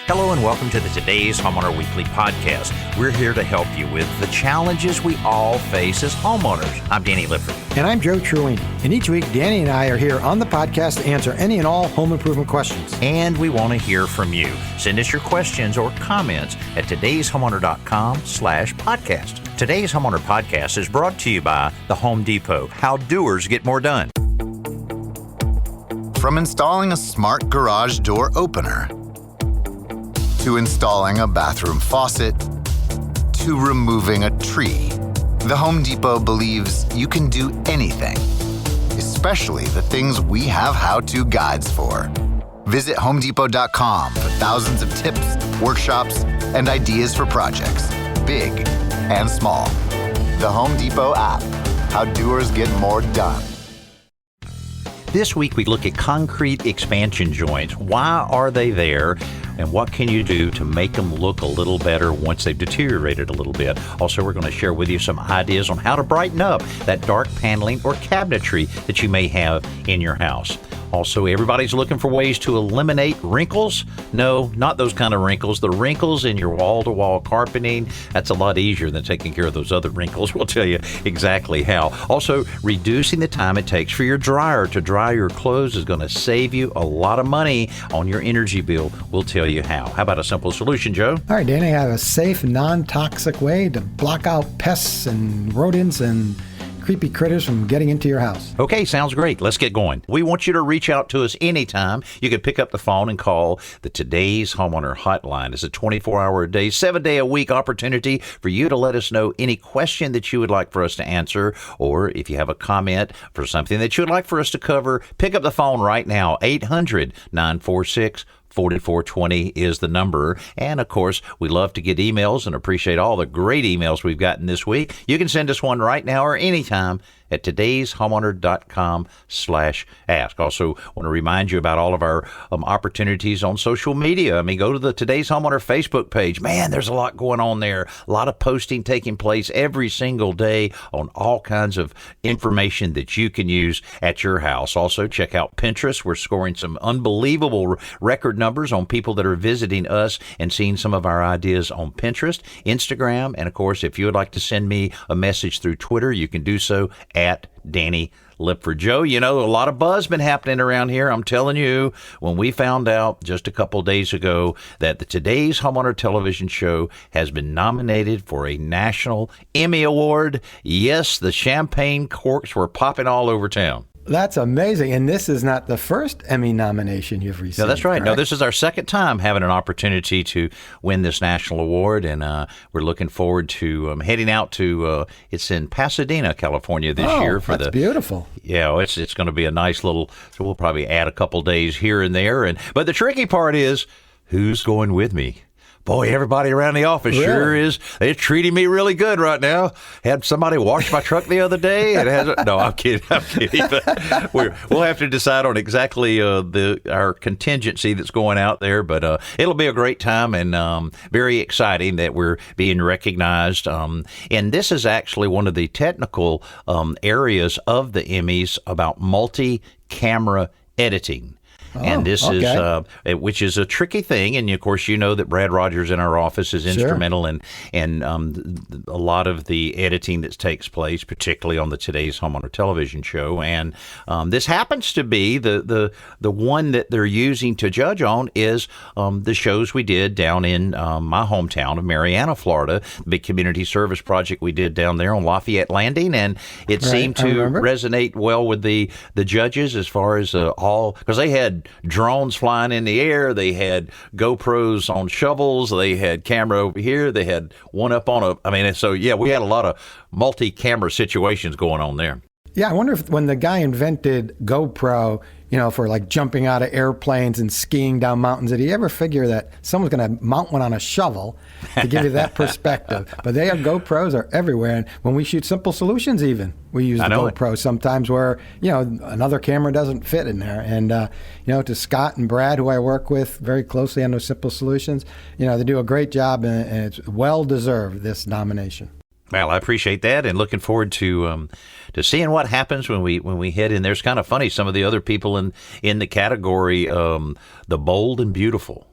Hello and welcome to the Today's Homeowner Weekly Podcast. We're here to help you with the challenges we all face as homeowners. I'm Danny Lipford. And I'm Joe Truini. And each week, Danny and I are here on the podcast to answer any and all home improvement questions. And we want to hear from you. Send us your questions or comments at todayshomeowner.com/podcast. Today's Homeowner Podcast is brought to you by The Home Depot. How doers get more done. From installing a smart garage door opener, to installing a bathroom faucet, to removing a tree, the Home Depot believes you can do anything, especially the things we have how-to guides for. Visit HomeDepot.com for thousands of tips, workshops, and ideas for projects, big and small. The Home Depot app, how doers get more done. This week we look at concrete expansion joints. Why are they there? And what can you do to make them look a little better once they've deteriorated a little bit? Also, we're going to share with you some ideas on how to brighten up that dark paneling or cabinetry that you may have in your house. Also, everybody's looking for ways to eliminate wrinkles. No, not those kind of wrinkles. The wrinkles in your wall-to-wall carpeting, that's a lot easier than taking care of those other wrinkles. We'll tell you exactly how. Also, reducing the time it takes for your dryer to dry your clothes is going to save you a lot of money on your energy bill. We'll tell you how. How about a simple solution, Joe? All right, Danny, I have a safe, non-toxic way to block out pests and rodents and creepy critters from getting into your house. Okay, sounds great. Let's get going. We want you to reach out to us anytime. You can pick up the phone and call the Today's Homeowner Hotline. It's a 24-hour-a-day, 7-day-a-week opportunity for you to let us know any question that you would like for us to answer, or if you have a comment for something that you would like for us to cover, pick up the phone right now. 800-946-4420 is the number. And of course, we love to get emails and appreciate all the great emails we've gotten this week. You can send us one right now or anytime at todayshomeowner.com/ask. Also, want to remind you about all of our opportunities on social media. I mean, go to the Today's Homeowner Facebook page. Man, there's a lot going on there. A lot of posting taking place every single day on all kinds of information that you can use at your house. Also, check out Pinterest. We're scoring some unbelievable record numbers on people that are visiting us and seeing some of our ideas on Pinterest, Instagram, and of course, if you would like to send me a message through Twitter, you can do so at Danny Lipford. Joe, you know, a lot of buzz been happening around here. I'm telling you, when we found out just a couple days ago that the Today's Homeowner television show has been nominated for a national Emmy Award, yes, the champagne corks were popping all over town. That's amazing. And this is not the first Emmy nomination you've received. No, that's right. Correct? No, this is our second time having an opportunity to win this national award, and we're looking forward to heading out to, it's in Pasadena, California this year. That's beautiful. Yeah, it's going to be a nice little, so we'll probably add a couple days here and there. But the tricky part is, who's going with me? Boy, everybody around the office sure is. They're treating me really good right now. Had somebody wash my truck the other day. No, I'm kidding. But we'll have to decide on exactly our contingency that's going out there. But it'll be a great time and very exciting that we're being recognized. And this is actually one of the technical areas of the Emmys about multi-camera editing. And this is, which is a tricky thing. And of course, you know that Brad Rogers in our office is instrumental in a lot of the editing that takes place, particularly on the Today's Homeowner television show. And this happens to be the one that they're using to judge on is the shows we did down in my hometown of Marianna, Florida, the big community service project we did down there on Lafayette Landing. And it seemed to resonate well with the judges as far as because they had drones flying in the air. They had GoPros on shovels. They had camera over here. They had one up on we had a lot of multi-camera situations going on there. Yeah, I wonder if when the guy invented GoPro, for like jumping out of airplanes and skiing down mountains, did he ever figure that someone's going to mount one on a shovel to give you that perspective? But GoPros are everywhere. And when we shoot Simple Solutions even, we use the GoPro sometimes where, another camera doesn't fit in there. And, to Scott and Brad, who I work with very closely on those Simple Solutions, they do a great job and it's well-deserved, this nomination. Well, I appreciate that, and looking forward to seeing what happens when we head in. There's kind of funny, some of the other people in the category, the bold and beautiful.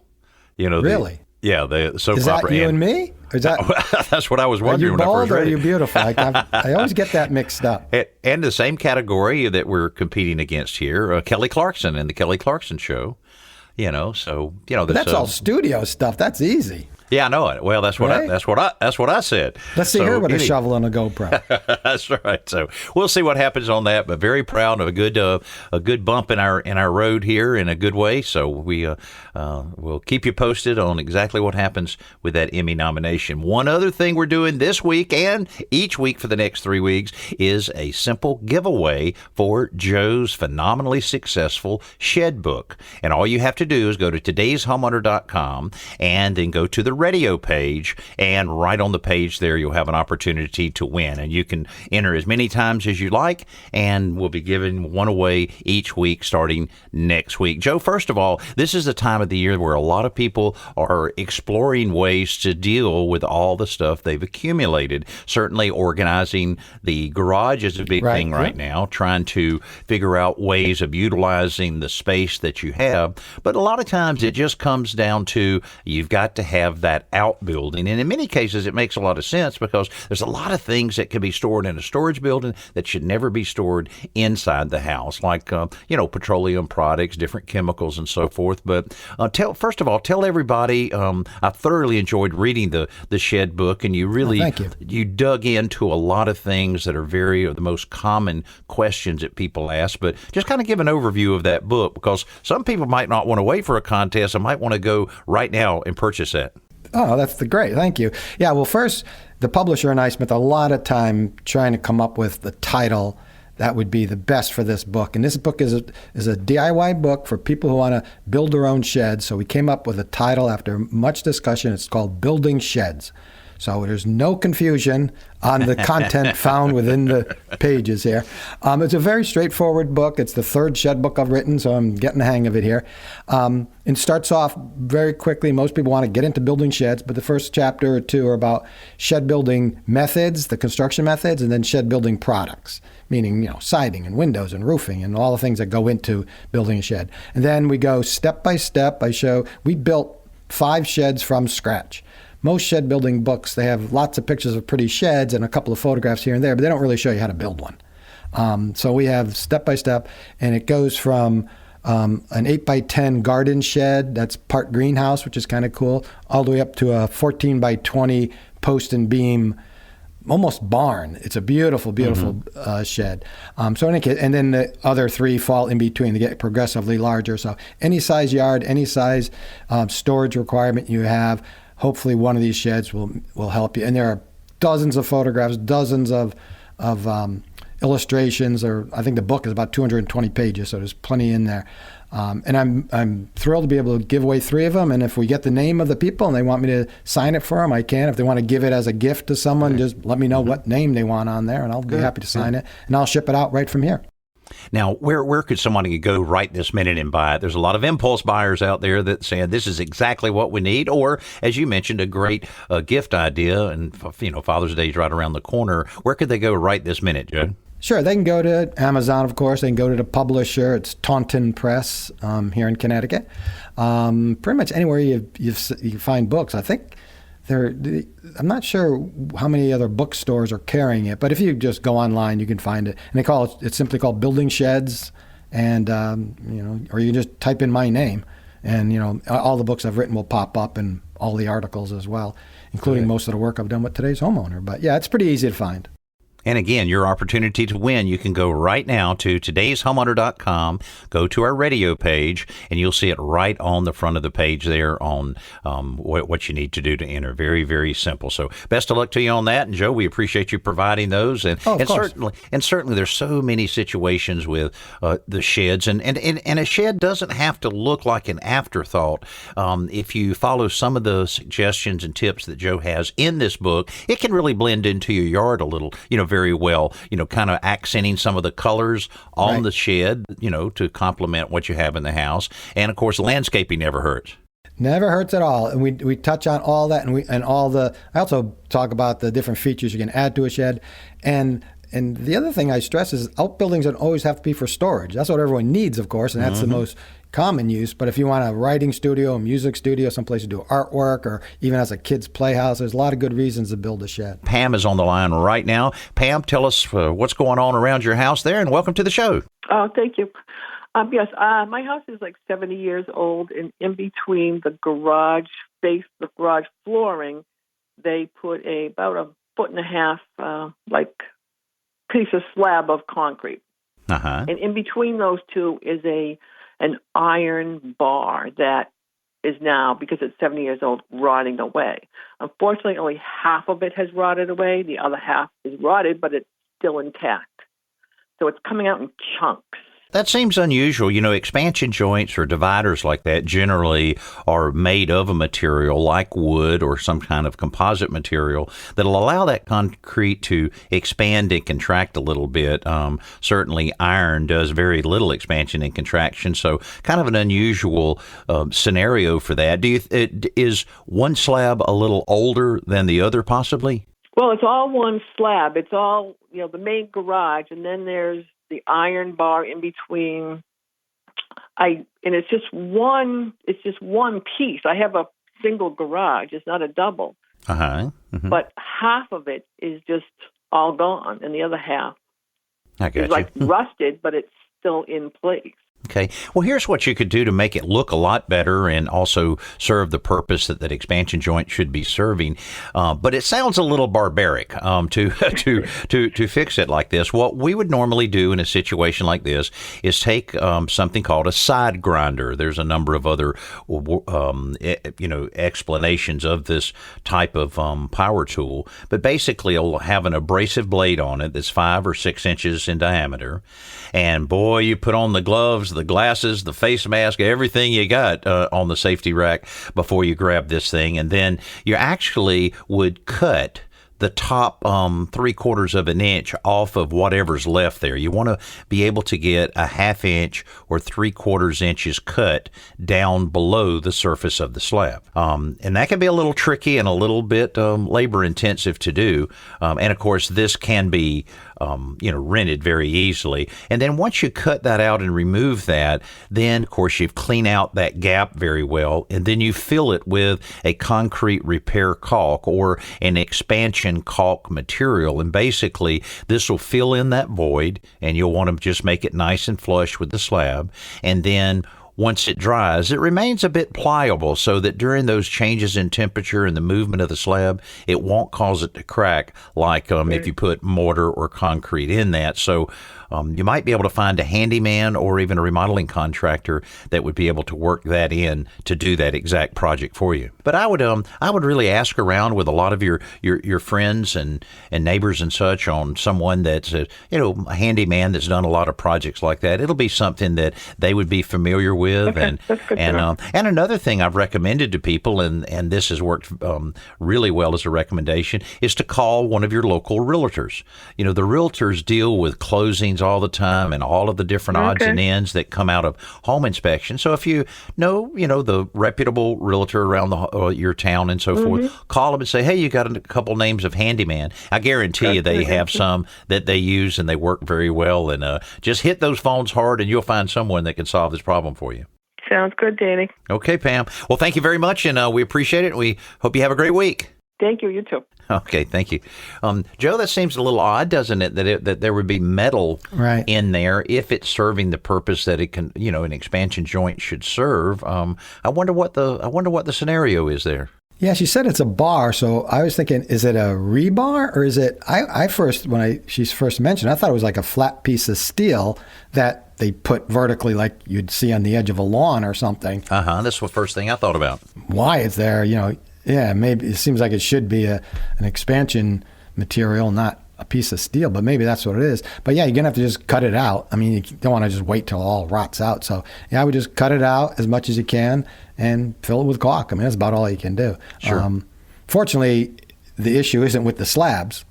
Really? The soap Is opera. that you and me? Or is that, That's what I was are wondering you when I bald first or read are you it. beautiful? I always get that mixed up. And the same category that we're competing against here, Kelly Clarkson and the Kelly Clarkson Show. That's all studio stuff. That's easy. Yeah, I know it. Well, that's what I said. Let's see her with a shovel and a GoPro. That's right. So we'll see what happens on that. But very proud of a good bump in our road here in a good way. So we'll keep you posted on exactly what happens with that Emmy nomination. One other thing we're doing this week and each week for the next 3 weeks is a simple giveaway for Joe's phenomenally successful shed book. And all you have to do is go to todayshomeowner.com and then go to the radio page, and right on the page there you'll have an opportunity to win, and you can enter as many times as you like, and we'll be giving one away each week starting next week. Joe, first of all, this is the time of the year where a lot of people are exploring ways to deal with all the stuff they've accumulated. Certainly organizing the garage is a big thing right now, trying to figure out ways of utilizing the space that you have, but a lot of times it just comes down to you've got to have that outbuilding. And in many cases, it makes a lot of sense because there's a lot of things that can be stored in a storage building that should never be stored inside the house, like, petroleum products, different chemicals, and so forth. But first of all, tell everybody, I thoroughly enjoyed reading the Shed book, and you really, you dug into a lot of things that are the most common questions that people ask. But just kind of give an overview of that book, because some people might not want to wait for a contest and might want to go right now and purchase that. Oh, that's great. Thank you. Yeah, well, first, the publisher and I spent a lot of time trying to come up with the title that would be the best for this book. And this book is a DIY book for people who want to build their own sheds. So we came up with a title after much discussion. It's called Building Sheds. So there's no confusion on the content found within the pages here. It's a very straightforward book. It's the third shed book I've written, so I'm getting the hang of it here. It starts off very quickly. Most people want to get into building sheds, but the first chapter or two are about shed building methods, the construction methods, and then shed building products, meaning, siding and windows and roofing and all the things that go into building a shed. And then we go step by step. We built 5 sheds from scratch. Most shed building books, they have lots of pictures of pretty sheds and a couple of photographs here and there, but they don't really show you how to build one. So we have step by step, and it goes from an 8x10 garden shed, that's part greenhouse, which is kind of cool, all the way up to a 14x20 post and beam, almost barn. It's a beautiful, beautiful shed. So in any case, and then the other 3 fall in between. They get progressively larger. So any size yard, any size storage requirement you have, hopefully one of these sheds will help you. And there are dozens of photographs, dozens of illustrations. I think the book is about 220 pages, so there's plenty in there. And I'm thrilled to be able to give away 3 of them. And if we get the name of the people and they want me to sign it for them, I can. If they want to give it as a gift to someone, just let me know what name they want on there, and I'll be happy to sign it. And I'll ship it out right from here. Now, where could somebody go right this minute and buy it? There's a lot of impulse buyers out there that say this is exactly what we need, or as you mentioned, a great gift idea. And Father's Day is right around the corner. Where could they go right this minute, Joe? Sure, they can go to Amazon, of course. They can go to the publisher. It's Taunton Press here in Connecticut. Pretty much anywhere you find books. I think I'm not sure how many other bookstores are carrying it, but if you just go online, you can find it. And it's simply called Building Sheds, and or you can just type in my name, and all the books I've written will pop up, and all the articles as well, including most of the work I've done with Today's Homeowner. But yeah, it's pretty easy to find. And again, your opportunity to win, you can go right now to todayshomeowner.com, go to our radio page, and you'll see it right on the front of the page there on what you need to do to enter. Very, very simple. So best of luck to you on that. And Joe, we appreciate you providing those. And certainly there's so many situations with the sheds. And a shed doesn't have to look like an afterthought. If you follow some of the suggestions and tips that Joe has in this book, it can really blend into your yard a little, very well, kind of accenting some of the colors on the shed, to complement what you have in the house. And of course, landscaping never hurts. Never hurts at all. And we touch on all that, I also talk about the different features you can add to a shed. And the other thing I stress is outbuildings don't always have to be for storage. That's what everyone needs, of course, and that's the most common use, but if you want a writing studio, a music studio, someplace to do artwork, or even as a kid's playhouse, there's a lot of good reasons to build a shed. Pam is on the line right now. Pam, tell us what's going on around your house there, and welcome to the show. Oh, thank you. Yes, my house is like 70 years old, and in between the garage space, the garage flooring, they put about a 1.5 foot piece of slab of concrete. Uh-huh. And in between those two is an iron bar that is now, because it's 70 years old, rotting away. Unfortunately, only half of it has rotted away. The other half is rotted, but it's still intact. So it's coming out in chunks. That seems unusual. Expansion joints or dividers like that generally are made of a material like wood or some kind of composite material that'll allow that concrete to expand and contract a little bit. Certainly iron does very little expansion and contraction, so kind of an unusual scenario for that. Is one slab a little older than the other possibly? Well, it's all one slab. It's all, the main garage, and then there's the iron bar in between. And it's just one piece. I have a single garage. It's not a double. Uh-huh. Mm-hmm. But half of it is just all gone, and the other half is you. rusted, but it's still in place. Okay. Well, here's what you could do to make it look a lot better and also serve the purpose that expansion joint should be serving. But it sounds a little barbaric to fix it like this. What we would normally do in a situation like this is take something called a side grinder. There's a number of other explanations of this type of power tool, but basically it'll have an abrasive blade on it that's 5 or 6 inches in diameter. And boy, you put on the gloves, the glasses, the face mask, everything you got on the safety rack before you grab this thing. And then you actually would cut the top 3/4 of an inch off of whatever's left there. You want to be able to get a 1/2 inch or 3/4 inches cut down below the surface of the slab. And that can be a little tricky and a little bit labor intensive to do. And of course, this can be rented very easily. And then once you cut that out and remove that, then of course you clean out that gap very well, and then you fill it with a concrete repair caulk or an expansion caulk material. And basically this will fill in that void, and you'll want to just make it nice and flush with the slab. And then once it dries, it remains a bit pliable so that during those changes in temperature and the movement of the slab, it won't cause it to crack like if you put mortar or concrete in that. So you might be able to find a handyman or even a remodeling contractor that would be able to work that in to do that exact project for you. But I would really ask around with a lot of your friends and neighbors and such on someone that's a handyman that's done a lot of projects like that. It'll be something that they would be familiar with. Okay, And another thing I've recommended to people, and this has worked really well as a recommendation, is to call one of your local realtors. The realtors deal with closings all the time and all of the different odds and ends that come out of home inspection. So if you know the reputable realtor around your town and so forth, call them and say, hey, you got a couple names of handyman. I guarantee you they have some that they use and they work very well. And just hit those phones hard and you'll find someone that can solve this problem for you. Sounds good, Danny. Okay, Pam. Well, thank you very much, and we appreciate it. We hope you have a great week. Thank you. You too. Okay, thank you. Joe, that seems a little odd, doesn't it, that there would be metal in there if it's serving the purpose that it can, an expansion joint should serve. I wonder what the scenario is there. Yeah, she said it's a bar, so I was thinking, is it a rebar or is it? She first mentioned, I thought it was like a flat piece of steel that they put vertically, like you'd see on the edge of a lawn or something. That's the first thing I thought about. Why it's there, Yeah, maybe it seems like it should be an expansion material, not a piece of steel, but maybe that's what it is. But yeah, you're going to have to just cut it out. I mean, you don't want to just wait till it all rots out. So yeah, I would just cut it out as much as you can and fill it with caulk. I mean, that's about all you can do. Sure. Fortunately, the issue isn't with the slabs.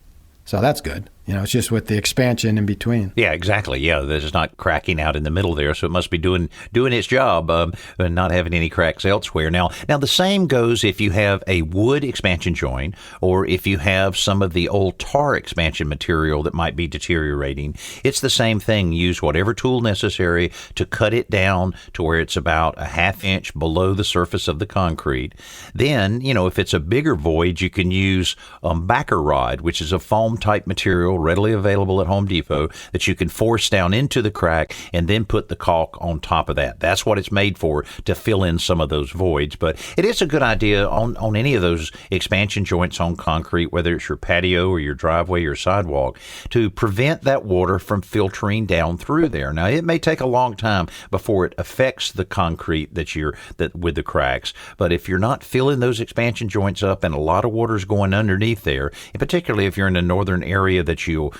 So that's good. It's just with the expansion in between. Yeah, exactly. Yeah, there's not cracking out in the middle there, so it must be doing its job and not having any cracks elsewhere. Now the same goes if you have a wood expansion joint or if you have some of the old tar expansion material that might be deteriorating. It's the same thing. Use whatever tool necessary to cut it down to where it's about a half inch below the surface of the concrete. Then, if it's a bigger void, you can use backer rod, which is a foam type material readily available at Home Depot that you can force down into the crack and then put the caulk on top of that. That's what it's made for, to fill in some of those voids. But it is a good idea on any of those expansion joints on concrete, whether it's your patio or your driveway or sidewalk, to prevent that water from filtering down through there. Now, it may take a long time before it affects the concrete that with the cracks, but if you're not filling those expansion joints up and a lot of water's going underneath there, and particularly if you're in a northern area that you'll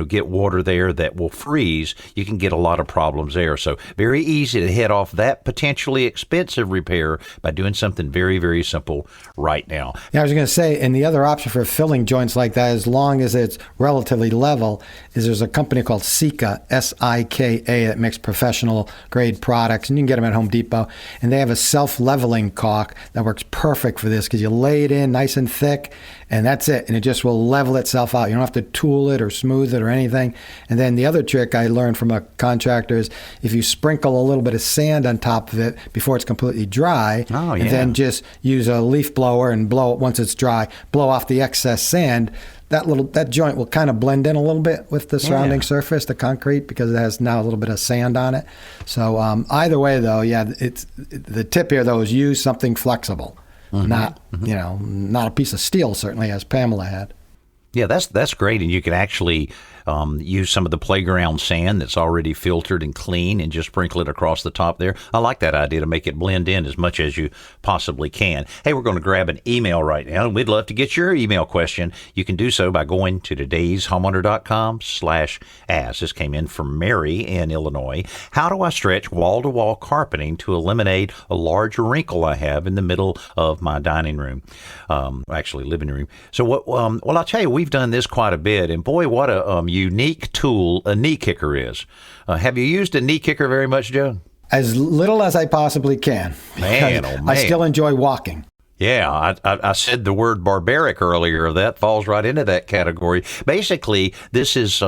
get water there that will freeze, you can get a lot of problems there. So very easy to head off that potentially expensive repair by doing something very, very simple right now. Yeah, I was going to say, and the other option for filling joints like that, as long as it's relatively level, is there's a company called Sika, S-I-K-A, that makes professional grade products, and you can get them at Home Depot, and they have a self-leveling caulk that works perfect for this because you lay it in nice and thick, and that's it, and it just will level itself out. You don't have to tool it or smooth it or anything. And then the other trick I learned from a contractor is if you sprinkle a little bit of sand on top of it before it's completely dry, and then just use a leaf blower and blow it once it's dry, blow off the excess sand, that joint will kind of blend in a little bit with the surrounding surface, the concrete, because it has now a little bit of sand on it. So either way, though, it's the tip here, though, is use something flexible. Not a piece of steel, certainly, as Pamela had. Yeah, that's great, and you can actually use some of the playground sand that's already filtered and clean and just sprinkle it across the top there. I like that idea, to make it blend in as much as you possibly can. Hey, we're going to grab an email right now, and we'd love to get your email question. You can do so by going to todayshomeowner.com/ask. This came in from Mary in Illinois. How do I stretch wall-to-wall carpeting to eliminate a large wrinkle I have in the middle of my dining room, actually living room? So well, I'll tell you, we've done this quite a bit, and boy, what a unique tool a knee kicker is. Have you used a knee kicker very much, Joe? As little as I possibly can. Man, oh man. I still enjoy walking. Yeah, I said the word barbaric earlier. That falls right into that category. Basically, this is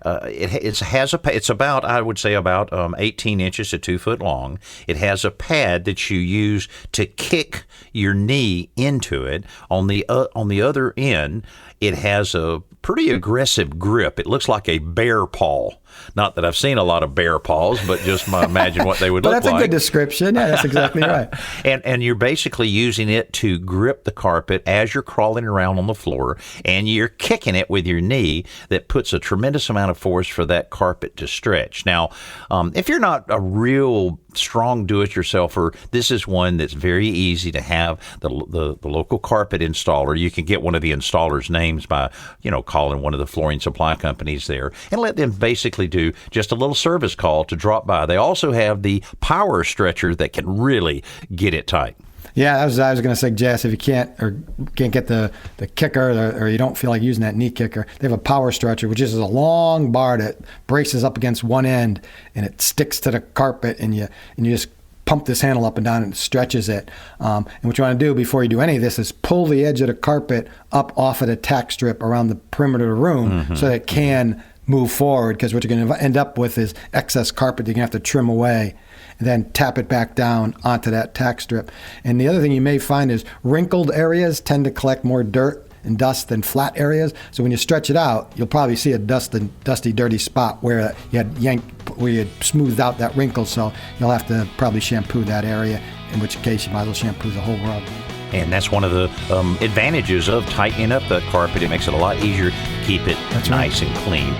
it's about, I would say, about 18 inches to 2 foot long. It has a pad that you use to kick your knee into it. On the other end, it has a pretty aggressive grip. It looks like a bear paw. Not that I've seen a lot of bear paws, but just imagine what they would look like. That's a good description. Yeah, that's exactly right. And you're basically using it to grip the carpet as you're crawling around on the floor, and you're kicking it with your knee. That puts a tremendous amount of force for that carpet to stretch. Now, if you're not a real strong do-it-yourselfer, this is one that's very easy to have. The local carpet installer, you can get one of the installer's names by, calling one of the flooring supply companies there, and let them basically do just a little service call to drop by. They also have the power stretcher that can really get it tight. Yeah, I was going to suggest, if you can't get the kicker, or you don't feel like using that knee kicker, they have a power stretcher, which is a long bar that braces up against one end, and it sticks to the carpet, and you just pump this handle up and down, and it stretches it. And what you want to do before you do any of this is pull the edge of the carpet up off of the tack strip around the perimeter of the room, so that it can move forward, because what you're going to end up with is excess carpet you're going to have to trim away, and then tap it back down onto that tack strip. And the other thing you may find is wrinkled areas tend to collect more dirt and dust than flat areas. So when you stretch it out, you'll probably see a dusty, dirty spot where you had smoothed out that wrinkle. So you'll have to probably shampoo that area, in which case you might as well shampoo the whole rug. And that's one of the advantages of tightening up the carpet. It makes it a lot easier to keep it nice and clean.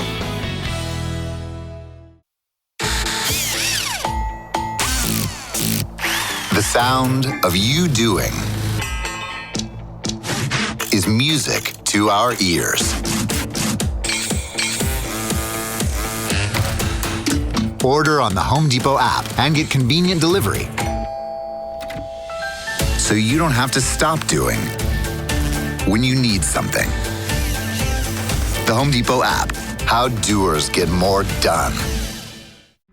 The sound of you doing is music to our ears. Order on the Home Depot app and get convenient delivery, so you don't have to stop doing when you need something. The Home Depot app. How doers get more done.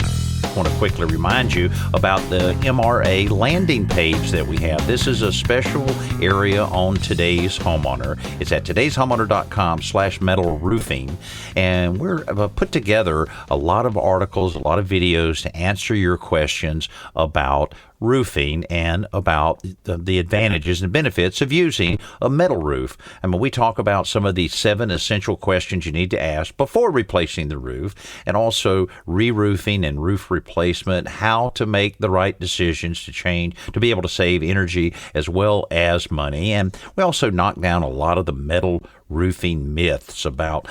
I want to quickly remind you about the MRA landing page that we have. This is a special area on Today's Homeowner. It's at todayshomeowner.com/metal roofing. And we're put together a lot of articles, a lot of videos to answer your questions about roofing and about the advantages and benefits of using a metal roof. I mean, we talk about some of the 7 essential questions you need to ask before replacing the roof, and also re-roofing and roof replacement, how to make the right decisions to change, to be able to save energy as well as money. And we also knock down a lot of the metal roofing myths about,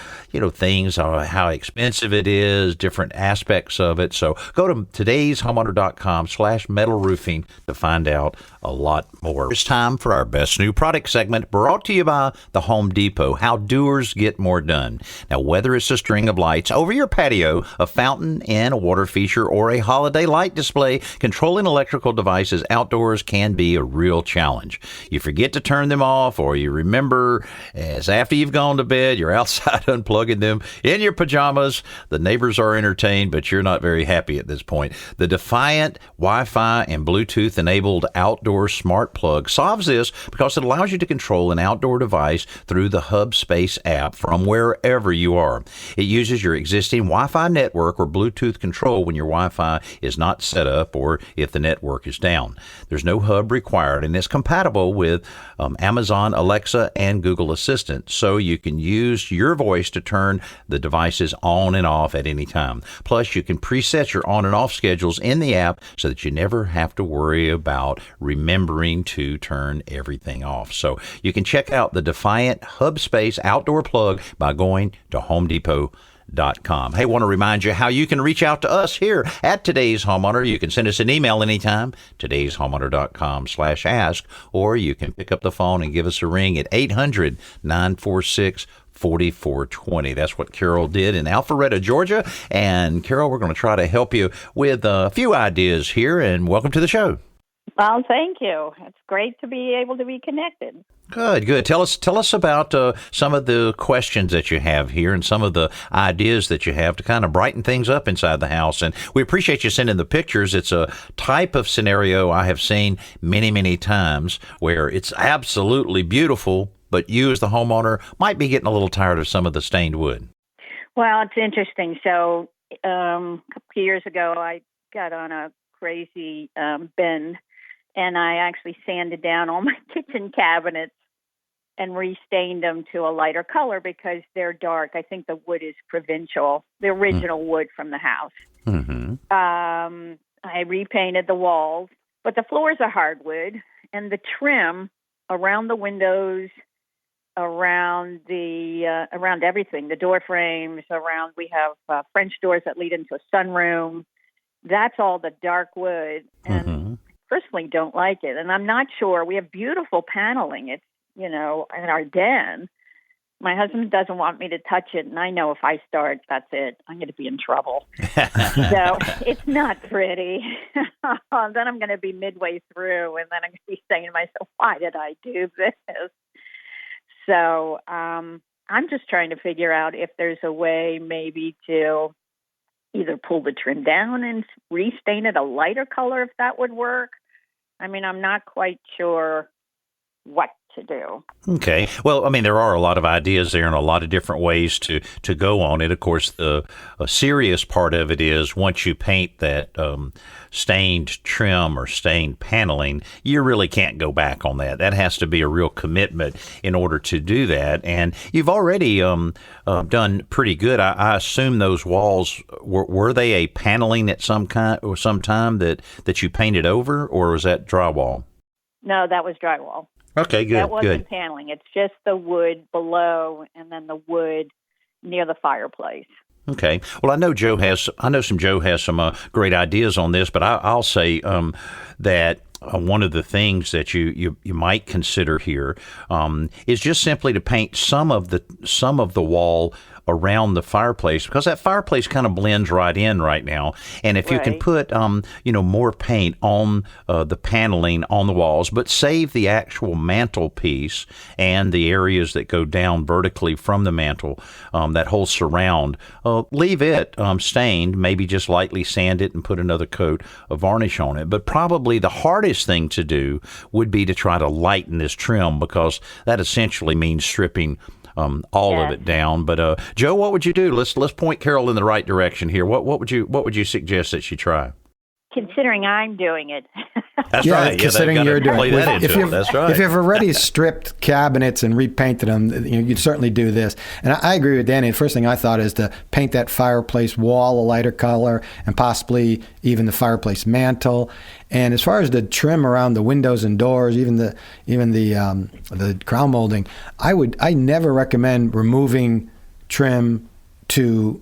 things, how expensive it is, different aspects of it. So go to todayshomeowner.com/metal roofing to find out a lot more. It's time for our Best New Product segment, brought to you by the Home Depot. How doers get more done. Now, whether it's a string of lights over your patio, a fountain and a water feature, or a holiday light display, controlling electrical devices outdoors can be a real challenge. You forget to turn them off, or you remember as after you've gone to bed, you're outside unplugging them in your pajamas. The neighbors are entertained, but you're not very happy at this point. The Defiant Wi-Fi and Bluetooth-enabled outdoor smart plug solves this because it allows you to control an outdoor device through the Hub Space app from wherever you are. It uses your existing Wi-Fi network or Bluetooth control when your Wi-Fi is not set up or if the network is down. There's no hub required, and it's compatible with Amazon Alexa and Google Assistant, so you can use your voice to turn the devices on and off at any time. Plus, you can preset your on and off schedules in the app so that you never have to worry about remembering to turn everything off. So you can check out the Defiant Hub Space outdoor plug by going to homedepot.com. Hey, want to remind you how you can reach out to us here at Today's Homeowner. You can send us an email anytime, todayshomeowner.com/ask, or you can pick up the phone and give us a ring at 800-946-4420. That's what Carol did in Alpharetta, Georgia. And Carol, we're going to try to help you with a few ideas here, and welcome to the show. Well, thank you. It's great to be able to be connected. Good. Tell us about some of the questions that you have here and some of the ideas that you have to kind of brighten things up inside the house. And we appreciate you sending the pictures. It's a type of scenario I have seen many, many times where it's absolutely beautiful, but you as the homeowner might be getting a little tired of some of the stained wood. Well, it's interesting. So a couple of years ago, I got on a crazy bend, and I actually sanded down all my kitchen cabinets and restained them to a lighter color because they're dark. I think the wood is provincial, the original wood from the house. Mm-hmm. I repainted the walls, but the floors are hardwood, and the trim around the windows, around everything, the door frames, we have French doors that lead into a sunroom. That's all the dark wood, and personally don't like it. And I'm not sure. We have beautiful paneling. It's, in our den. My husband doesn't want me to touch it, and I know if I start, that's it. I'm going to be in trouble. So it's not pretty. Then I'm going to be midway through, and then I'm going to be saying to myself, why did I do this? So I'm just trying to figure out if there's a way maybe to either pull the trim down and restain it a lighter color, if that would work. I mean, I'm not quite sure what to do. Okay. Well, I mean, there are a lot of ideas there and a lot of different ways to go on it. Of course, the serious part of it is once you paint that stained trim or stained paneling, you really can't go back on that. That has to be a real commitment in order to do that. And you've already done pretty good. I assume those walls, were they a paneling at some time that you painted over, or was that drywall? No, that was drywall. Okay, good. That wasn't good. paneling. It's just the wood below and then the wood near the fireplace. Okay. Well, I know Joe has some great ideas on this, but I'll say that one of the things that you might consider here is just simply to paint some of the wall around the fireplace, because that fireplace kind of blends right in right now. And if you can put, more paint on the paneling on the walls, but save the actual mantelpiece and the areas that go down vertically from the mantle, that whole surround, leave it stained, maybe just lightly sand it and put another coat of varnish on it. But probably the hardest thing to do would be to try to lighten this trim, because that essentially means stripping all of it down. But Joe, what would you do? Let's point Carol in the right direction here. What would you suggest that she try? Considering I'm doing it. That's right. Considering you're doing it. That's right. If you've already stripped cabinets and repainted them, you'd certainly do this. And I agree with Danny. The first thing I thought is to paint that fireplace wall a lighter color, and possibly even the fireplace mantle. And as far as the trim around the windows and doors, even the crown molding, I never recommend removing trim to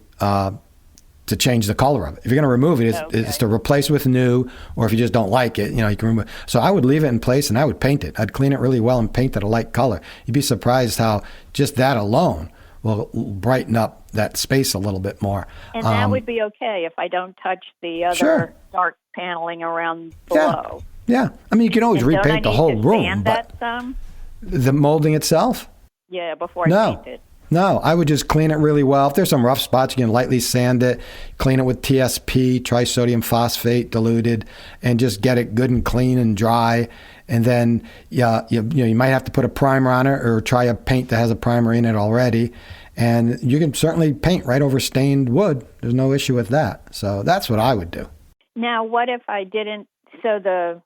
change the color of it. If you're going to remove it, it's to replace with new, or if you just don't like it, you can remove it. So I would leave it in place and I would paint it. I'd clean it really well and paint it a light color. You'd be surprised how just that alone will brighten up that space a little bit more. And that would be okay if I don't touch the other dark paneling around below. Yeah. I mean, you can always repaint the whole room. Sand that some? The molding itself? Yeah, before I paint it. No, I would just clean it really well. If there's some rough spots, you can lightly sand it, clean it with TSP, trisodium phosphate diluted, and just get it good and clean and dry. And then you might have to put a primer on it, or try a paint that has a primer in it already. And you can certainly paint right over stained wood. There's no issue with that. So that's what I would do. Now, what if I didn't? So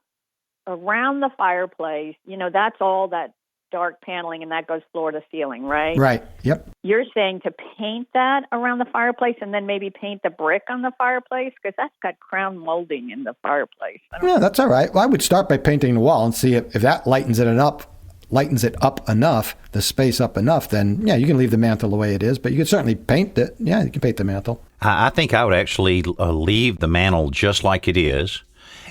around the fireplace, that's all that dark paneling, and that goes floor to ceiling, right? Right. Yep. You're saying to paint that around the fireplace, and then maybe paint the brick on the fireplace, because that's got crown molding in the fireplace. Yeah, that's all right. Well, I would start by painting the wall and see if that lightens it up enough, the space up enough. Then you can leave the mantle the way it is, but you can certainly paint it. Yeah, you can paint the mantle. I think I would actually leave the mantle just like it is,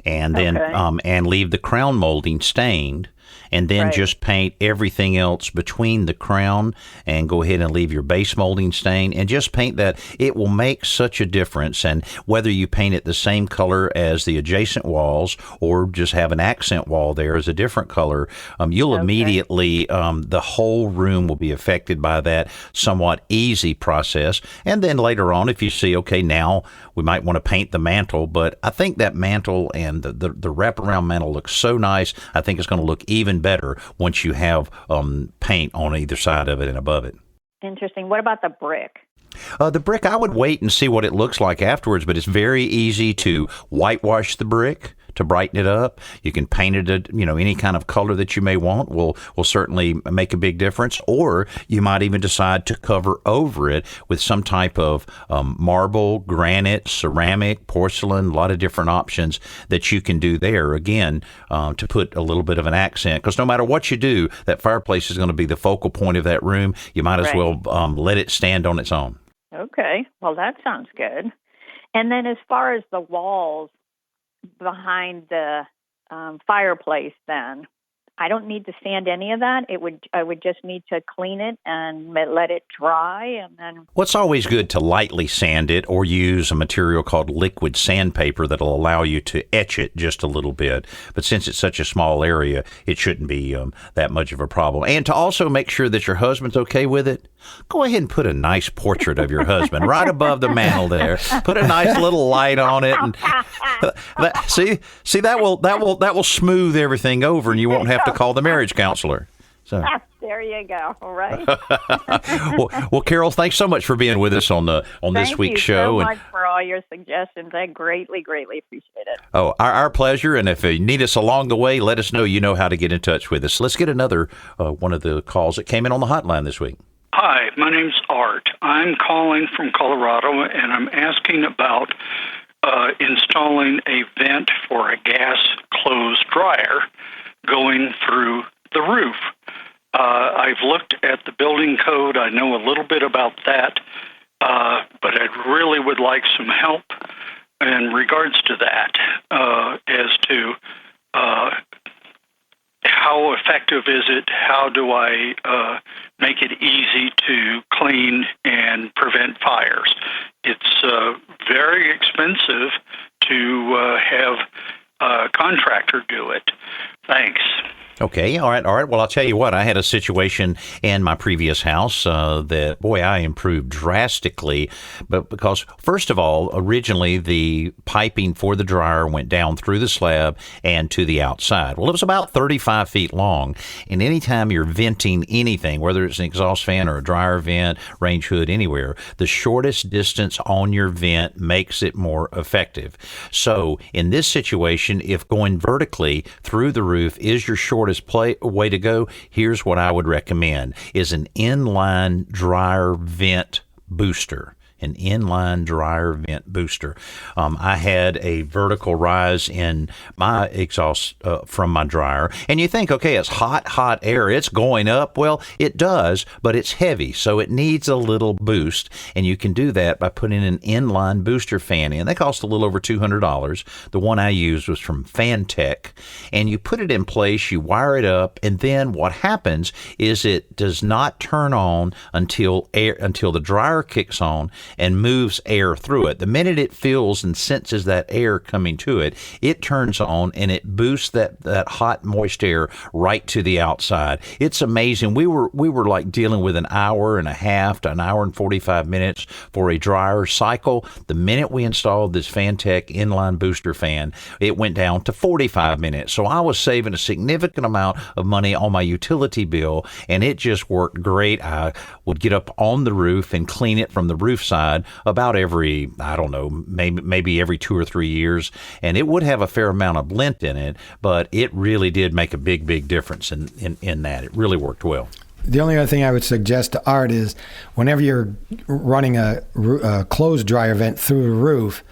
and then and leave the crown molding stained. And then just paint everything else between the crown, and go ahead and leave your base molding stain, and just paint that. It will make such a difference. And whether you paint it the same color as the adjacent walls, or just have an accent wall there as a different color, you'll immediately, the whole room will be affected by that somewhat easy process. And then later on, if you see, okay, now we might want to paint the mantle, but I think that mantle and the wraparound mantle looks so nice. I think it's going to look even better once you have paint on either side of it and above it. Interesting. What about the brick? The brick, I would wait and see what it looks like afterwards, but it's very easy to whitewash the brick to brighten it up. You can paint it, any kind of color that you may want will certainly make a big difference. Or you might even decide to cover over it with some type of marble, granite, ceramic, porcelain, a lot of different options that you can do there, again, to put a little bit of an accent. Because no matter what you do, that fireplace is going to be the focal point of that room. You might as well let it stand on its own. Okay. Well, that sounds good. And then as far as the walls behind the fireplace, then I don't need to sand any of that. I would just need to clean it and let it dry, and then. Well, it's always good to lightly sand it, or use a material called liquid sandpaper that'll allow you to etch it just a little bit. But since it's such a small area, it shouldn't be that much of a problem. And to also make sure that your husband's okay with it, go ahead and put a nice portrait of your husband right above the mantel there. Put a nice little light on it, and see that will smooth everything over, and you won't have to call the marriage counselor. So there you go. All right. well, Carol, thanks so much for being with us on this week's show. Thank you so much for all your suggestions. I greatly appreciate it. Oh, our pleasure. And if you need us along the way, let us know. You know how to get in touch with us. Let's get another one of the calls that came in on the hotline this week. Hi, my name's Art. I'm calling from Colorado, and I'm asking about installing a vent for a gas clothes dryer going through the roof. I've looked at the building code. I know a little bit about that, but I really would like some help in regards to that, as to how effective is it? How do I make it easy to clean and prevent fires. It's very expensive to have a contractor do it. Thanks. Okay, all right. Well, I'll tell you what, I had a situation in my previous house that, boy, I improved drastically. But because, first of all, originally the piping for the dryer went down through the slab and to the outside. Well, it was about 35 feet long. And anytime you're venting anything, whether it's an exhaust fan or a dryer vent, range hood, anywhere, the shortest distance on your vent makes it more effective. So in this situation, if going vertically through the roof is your shortest way to go, here's what I would recommend is an inline dryer vent booster. An inline dryer vent booster. I had a vertical rise in my exhaust from my dryer, and you think, okay, it's hot air, it's going up. Well, it does, but it's heavy, so it needs a little boost, and you can do that by putting an inline booster fan in. They cost a little over $200. The one I used was from Fantech, and you put it in place, you wire it up, and then what happens is it does not turn on until the dryer kicks on and moves air through it. The minute it feels and senses that air coming to it, it turns on and it boosts that hot, moist air right to the outside. It's amazing. We were like dealing with an hour and a half to an hour and 45 minutes for a dryer cycle. The minute we installed this Fantech inline booster fan, it went down to 45 minutes. So I was saving a significant amount of money on my utility bill, and it just worked great. I would get up on the roof and clean it from the roof side about every, I don't know, maybe every 2 or 3 years. And it would have a fair amount of lint in it, but it really did make a big difference in that. It really worked well. The only other thing I would suggest to Art is whenever you're running a closed dryer vent through the roof,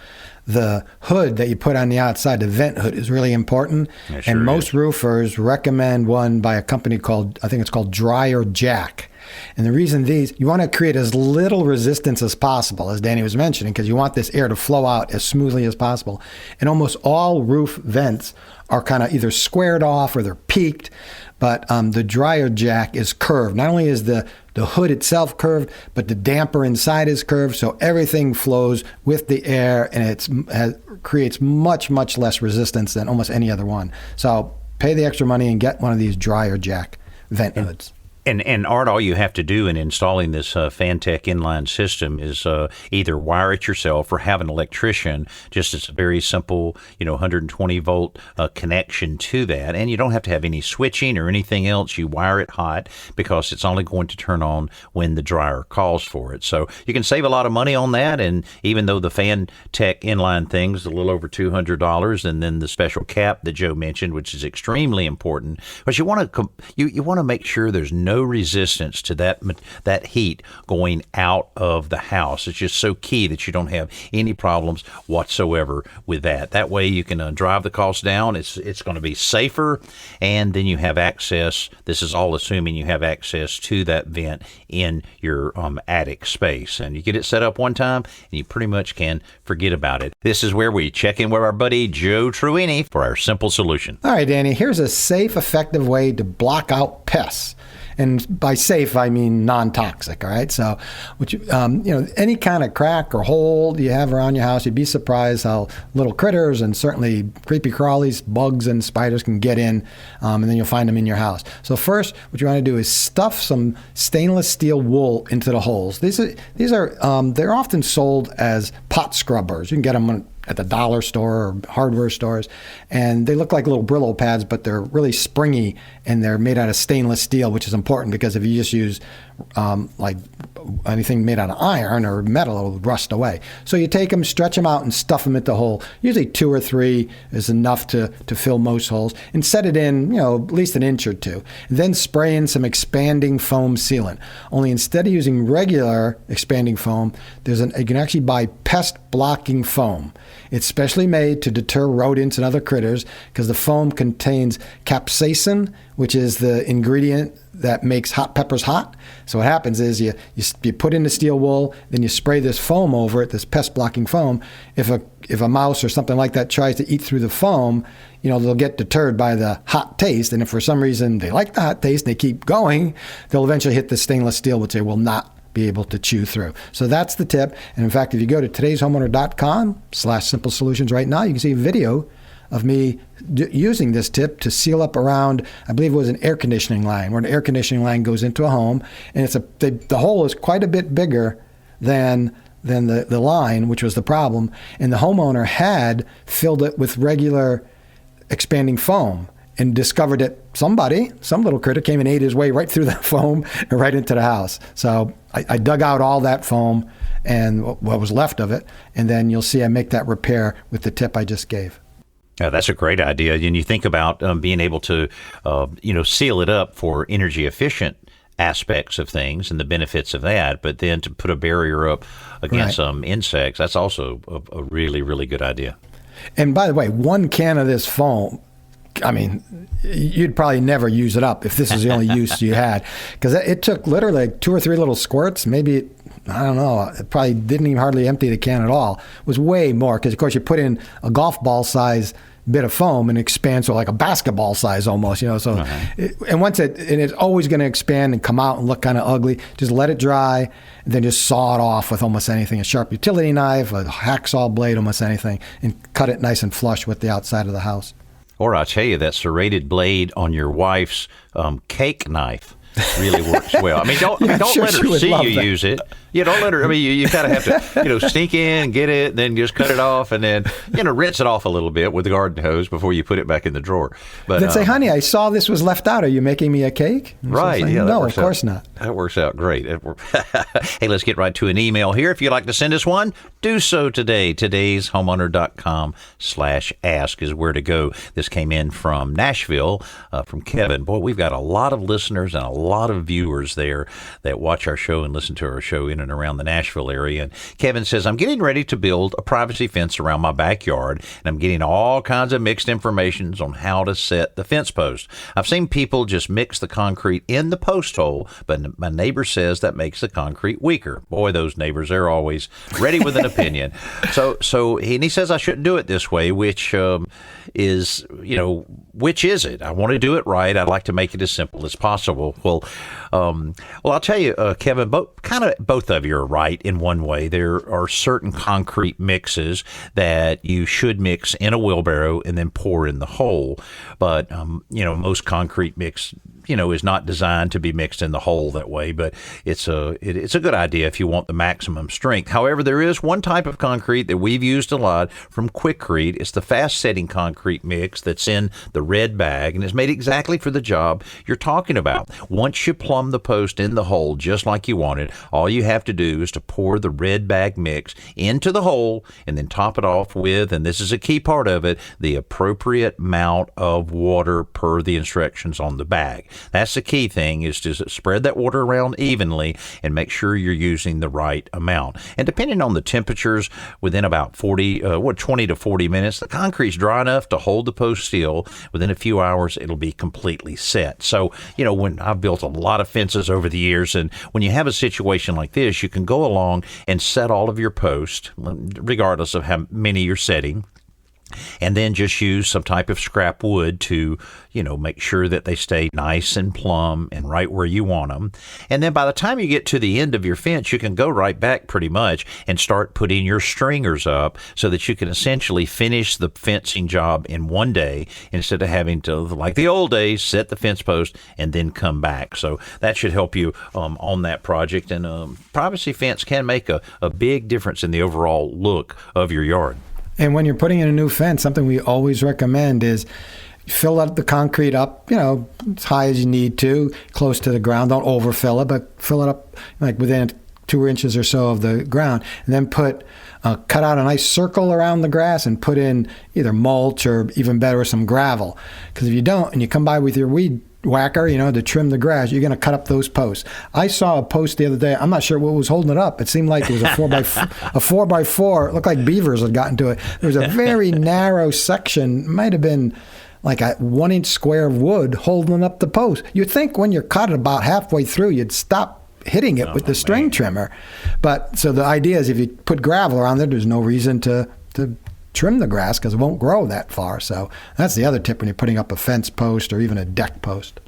the hood that you put on the outside, the vent hood, is really important. And most roofers recommend one by a company called, I think it's called Dryer Jack. And the reason you want to create as little resistance as possible, as Danny was mentioning, because you want this air to flow out as smoothly as possible. And almost all roof vents are kind of either squared off or they're peaked, but the Dryer Jack is curved. Not only is the hood itself curved, but the damper inside is curved, so everything flows with the air, and it creates much less resistance than almost any other one. So pay the extra money and get one of these Dryer Jack vent hoods. And Art, all you have to do in installing this Fantech inline system is either wire it yourself or have an electrician. Just it's a very simple, 120 volt connection to that, and you don't have to have any switching or anything else. You wire it hot because it's only going to turn on when the dryer calls for it. So you can save a lot of money on that. And even though the Fantech inline thing's a little over $200, and then the special cap that Joe mentioned, which is extremely important, but you want to make sure there's no resistance to that heat going out of the house. It's just so key that you don't have any problems whatsoever with that. That way you can drive the cost down. It's going to be safer, and then you have access. This is all assuming you have access to that vent in your attic space. And you get it set up one time, and you pretty much can forget about it. This is where we check in with our buddy Joe Truini for our simple solution. All right, Danny, here's a safe, effective way to block out pests. And by safe, I mean non-toxic, all right? So, any kind of crack or hole you have around your house, you'd be surprised how little critters and certainly creepy crawlies, bugs, and spiders can get in, and then you'll find them in your house. So first, what you want to do is stuff some stainless steel wool into the holes. These are they're often sold as pot scrubbers. You can get them at the dollar store or hardware stores, and they look like little Brillo pads, but they're really springy, and they're made out of stainless steel, which is important because if you just use like anything made out of iron or metal, it'll rust away. So you take them, stretch them out, and stuff them at the hole. Usually 2 or 3 is enough to fill most holes, and set it in, at least an inch or 2. And then spray in some expanding foam sealant. Only instead of using regular expanding foam, you can actually buy pest-blocking foam. It's specially made to deter rodents and other critters because the foam contains capsaicin, which is the ingredient that makes hot peppers hot. So what happens is you put in the steel wool, then you spray this foam over it, this pest-blocking foam. If a mouse or something like that tries to eat through the foam, they'll get deterred by the hot taste. And if for some reason they like the hot taste and they keep going, they'll eventually hit the stainless steel, which they will not be able to chew through. So that's the tip. And in fact, if you go to today'shomeowner.com/simple solutions right now, you can see a video of me using this tip to seal up around, I believe it was an air conditioning line, where an air conditioning line goes into a home, and the hole is quite a bit bigger than the line, which was the problem. And the homeowner had filled it with regular expanding foam and discovered that some little critter came and ate his way right through the foam and right into the house. So I dug out all that foam and what was left of it, and then you'll see I make that repair with the tip I just gave. Yeah, that's a great idea. And you think about being able to, seal it up for energy efficient aspects of things and the benefits of that, but then to put a barrier up against some insects, that's also a really, really good idea. And by the way, 1 can of this foam, I mean, you'd probably never use it up if this is the only use you had, because it took literally 2 or 3 little squirts. Maybe, I don't know, it probably didn't even hardly empty the can at all. It was way more because, of course, you put in a golf ball size bit of foam and expands to like a basketball size almost, So, it's always going to expand and come out and look kind of ugly. Just let it dry, and then just saw it off with almost anything, a sharp utility knife, a hacksaw blade, almost anything, and cut it nice and flush with the outside of the house. Or I'll tell you, that serrated blade on your wife's cake knife really works well. I mean, don't let her see you use it. Don't let her. I mean, you kind of have to, sneak in, get it, then just cut it off, and then, rinse it off a little bit with the garden hose before you put it back in the drawer. But then say, honey, I saw this was left out. Are you making me a cake? Right. So no, of course not. That works out great. Hey, let's get right to an email here. If you'd like to send us one, do so today. today'shomeowner.com/ask is where to go. This came in from Nashville, from Kevin. Boy, we've got a lot of listeners and a lot of viewers there that watch our show and listen to our show in and around the Nashville area. And Kevin says, I'm getting ready to build a privacy fence around my backyard, and I'm getting all kinds of mixed information on how to set the fence post. I've seen people just mix the concrete in the post hole, but my neighbor says that makes the concrete weaker. Boy, those neighbors, they're always ready with an opinion. So he says I shouldn't do it this way, which is it? I want to do it right. I'd like to make it as simple as possible. Well, I'll tell you, Kevin, both of you are right in one way. There are certain concrete mixes that you should mix in a wheelbarrow and then pour in the hole. But, most concrete mix, is not designed to be mixed in the hole that way, but it's a good idea if you want the maximum strength. However, there is one type of concrete that we've used a lot from Quikrete. It's the fast setting concrete mix that's in the red bag, and it's made exactly for the job you're talking about. Once you plumb the post in the hole just like you want it, all you have to do is to pour the red bag mix into the hole and then top it off with, and this is a key part of it, the appropriate amount of water per the instructions on the bag. That's the key thing, is to spread that water around evenly and make sure you're using the right amount. And depending on the temperatures, within about 20 to 40 minutes, the concrete's dry enough to hold the post still. Within a few hours, it'll be completely set. So, when I've built a lot of fences over the years, and when you have a situation like this, you can go along and set all of your posts, regardless of how many you're setting, and then just use some type of scrap wood to, make sure that they stay nice and plumb and right where you want them. And then by the time you get to the end of your fence, you can go right back pretty much and start putting your stringers up so that you can essentially finish the fencing job in one day instead of having to, like the old days, set the fence post and then come back. So that should help you on that project. And privacy fence can make a big difference in the overall look of your yard. And when you're putting in a new fence, something we always recommend is fill up the concrete up, as high as you need to, close to the ground. Don't overfill it, but fill it up like within 2 inches or so of the ground. And then cut out a nice circle around the grass and put in either mulch or even better, some gravel. Because if you don't, and you come by with your weed whacker, to trim the grass, you're going to cut up those posts. I saw a post the other day. I'm not sure what was holding it up. It seemed like it was a 4x4. It looked like beavers had gotten to it. There was a very narrow section, might have been like a 1-inch square of wood holding up the post. You'd think when you're cut about halfway through, you'd stop hitting it with the string trimmer. But so the idea is if you put gravel around there, there's no reason to trim the grass because it won't grow that far. So that's the other tip when you're putting up a fence post or even a deck post.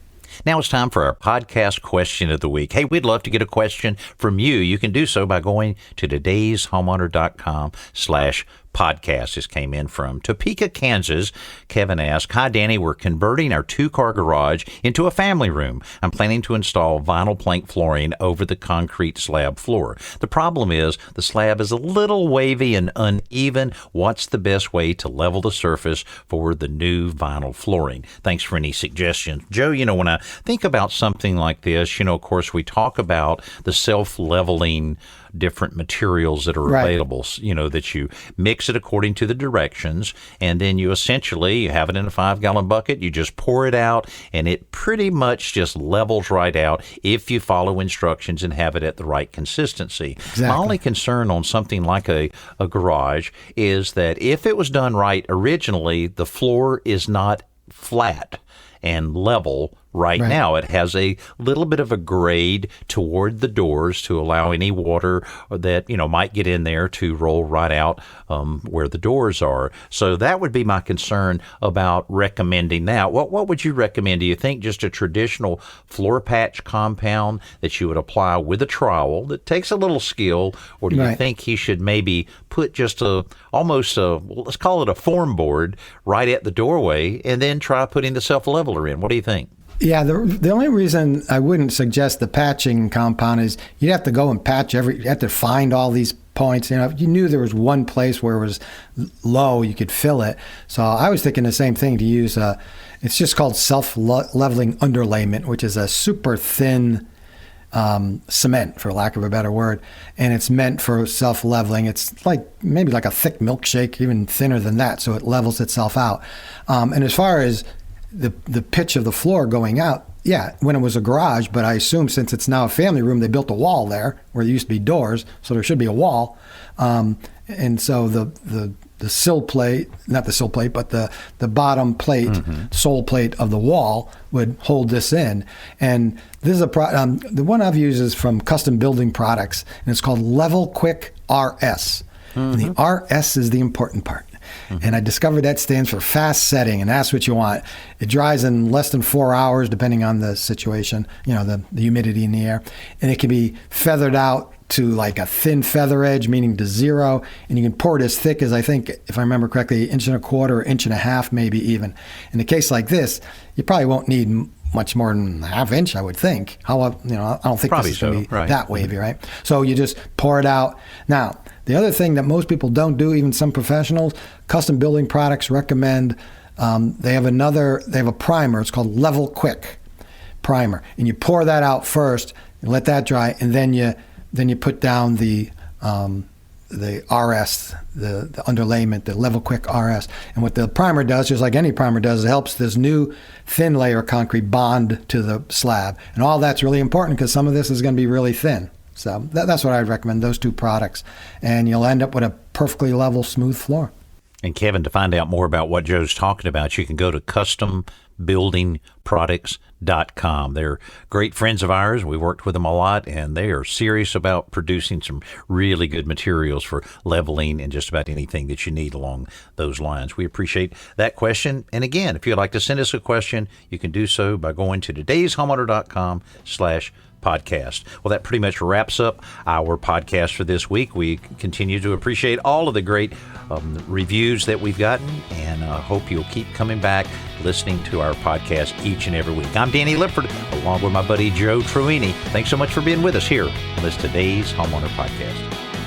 Now it's time for our podcast question of the week. Hey, we'd love to get a question from you. You can do so by going to todayshomeowner.com/podcast. This came in from Topeka, Kansas. Kevin asked, "Hi, Danny. We're converting our 2-car garage into a family room. I'm planning to install vinyl plank flooring over the concrete slab floor. The problem is the slab is a little wavy and uneven. What's the best way to level the surface for the new vinyl flooring? Thanks for any suggestions." Joe, when I think about something like this, of course, we talk about the self-leveling different materials that are available, that you mix it according to the directions, and then you essentially have it in a 5-gallon bucket. You just pour it out, and it pretty much just levels right out if you follow instructions and have it at the right consistency. Exactly. My only concern on something like a garage is that if it was done right originally, the floor is not flat and level right now. It has a little bit of a grade toward the doors to allow any water that, might get in there to roll right out where the doors are. So that would be my concern about recommending that. What would you recommend? Do you think just a traditional floor patch compound that you would apply with a trowel that takes a little skill, or do you think he should maybe put just let's call it a form board right at the doorway and then try putting the self-leveler in? What do you think? Yeah, the only reason I wouldn't suggest the patching compound is you'd have to go and patch you have to find all these points. If you knew there was one place where it was low, you could fill it. So I was thinking the same thing, to use it's just called self-leveling underlayment, which is a super thin cement, for lack of a better word, and it's meant for self-leveling. It's maybe like a thick milkshake, even thinner than that, so it levels itself out. And as far as the pitch of the floor going out, when it was a garage, but I assume since it's now a family room, they built a wall there where there used to be doors, so there should be a wall. And so the sill plate, not the sill plate, but the bottom plate, sole plate of the wall would hold this in. And this is the one I've used is from Custom Building Products, and it's called Level Quick RS. And the RS is the important part. And I discovered that stands for fast setting, and that's what you want. It dries in less than 4 hours, depending on the situation, the humidity in the air. And it can be feathered out to like a thin feather edge, meaning to 0. And you can pour it as thick as, I think, if I remember correctly, 1.25 or 1.5 inches, maybe even. In a case like this, you probably won't need much more than 1/2 inch, I would think. I don't think probably this is going to be that wavy, right? So you just pour it out. Now, the other thing that most people don't do, even some professionals, Custom Building Products recommend, they have a primer. It's called Level Quick primer. And you pour that out first, and let that dry, and then you put down the RS, the underlayment, the Level Quick RS. And what the primer does, just like any primer does, it helps this new thin layer of concrete bond to the slab. And all that's really important because some of this is going to be really thin. So that's what I'd recommend, those 2 products. And you'll end up with a perfectly level, smooth floor. And Kevin, to find out more about what Joe's talking about, you can go to custombuildingproducts.com. They're great friends of ours. We worked with them a lot, and they are serious about producing some really good materials for leveling and just about anything that you need along those lines. We appreciate that question. And again, if you'd like to send us a question, you can do so by going to todayshomeowner.com/podcast. Well, that pretty much wraps up our podcast for this week. We continue to appreciate all of the great reviews that we've gotten, and hope you'll keep coming back listening to our podcast each and every week. I'm Danny Lipford, along with my buddy Joe Truini. Thanks so much for being with us here on this Today's Homeowner Podcast.